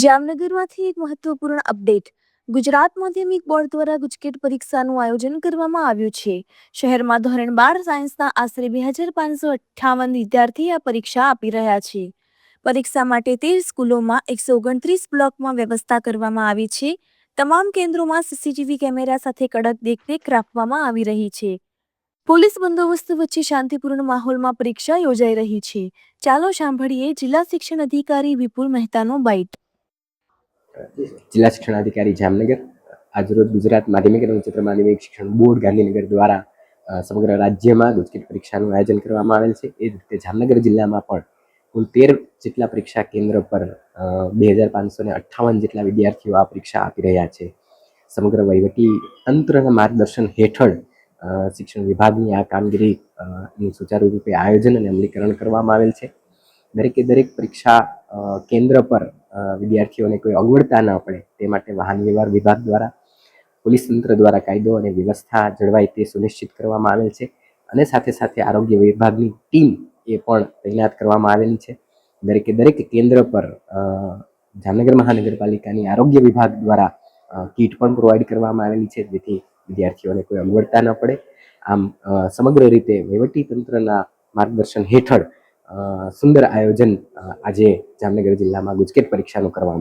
જામનગરમાંથી એક મહત્વપૂર્ણ અપડેટ. ગુજરાત માધ્યમિક બોર્ડ દ્વારા ગુજકેટ પરીક્ષાનું આયોજન કરવામાં આવ્યું છે. શહેરમાં ધોરણ 12 સાયન્સના આશરે 2558 વિદ્યાર્થી આ પરીક્ષા આપી રહ્યા છે. પરીક્ષા માટે 13 સ્કૂલોમાં 129 બ્લોકમાં વ્યવસ્થા કરવામાં આવી છે. તમામ કેન્દ્રોમાં સીસીટીવી કેમેરા સાથે કડક દેખરેખ રાખવામાં આવી રહી છે. પોલીસ બંદોબસ્ત વચ્ચે શાંતિપૂર્ણ માહોલમાં પરીક્ષા યોજાઈ રહી છે. ચાલો સાંભળીએ જિલ્લા શિક્ષણ અધિકારી વિપુલ મહેતાનો બાઇટ. જિલ્લા શિક્ષણાધિકારી જામનગર આજરોજ ગુજરાત માધ્યમિક અને ઉચ્ચતર માધ્યમિક શિક્ષણ બોર્ડ ગાંધીનગર દ્વારા સમગ્ર રાજ્યમાં ગુજકેટ પરીક્ષાનું આયોજન કરવામાં આવેલ છે. એ જ રીતે જામનગર જિલ્લામાં પણ કુલ 13 જેટલા પરીક્ષા કેન્દ્ર પર 2558 જેટલા વિદ્યાર્થીઓ આ પરીક્ષા આપી રહ્યા છે. સમગ્ર વહીવટી તંત્રના માર્ગદર્શન હેઠળ શિક્ષણ વિભાગની આ કામગીરી સુચારુ રૂપે આયોજન અને અમલીકરણ કરવામાં આવેલ છે. દરેક પરીક્ષા કેન્દ્ર પર વિદ્યાર્થીઓને કોઈ અગવડતા ન પડે તે માટે વાહન વ્યવહાર વિભાગ દ્વારા પોલીસ તંત્ર દ્વારા કાયદો અને વ્યવસ્થા જળવાય તે સુનિશ્ચિત કરવામાં આવેલ છે. અને સાથે આરોગ્ય વિભાગની ટીમ એ પણ તૈનાત કરવામાં આવેલી છે. દરેક કેન્દ્ર પર જામનગર મહાનગરપાલિકાની આરોગ્ય વિભાગ દ્વારા કીટ પણ પ્રોવાઈડ કરવામાં આવેલી છે, જેથી વિદ્યાર્થીઓને કોઈ અગવડતા ન પડે. આમ સમગ્ર રીતે વહીવટી તંત્રના માર્ગદર્શન હેઠળ સુંદર આયોજન આજે જામનગર જિલ્લામાં ગુજકેટ પરીક્ષાનું કરવામાં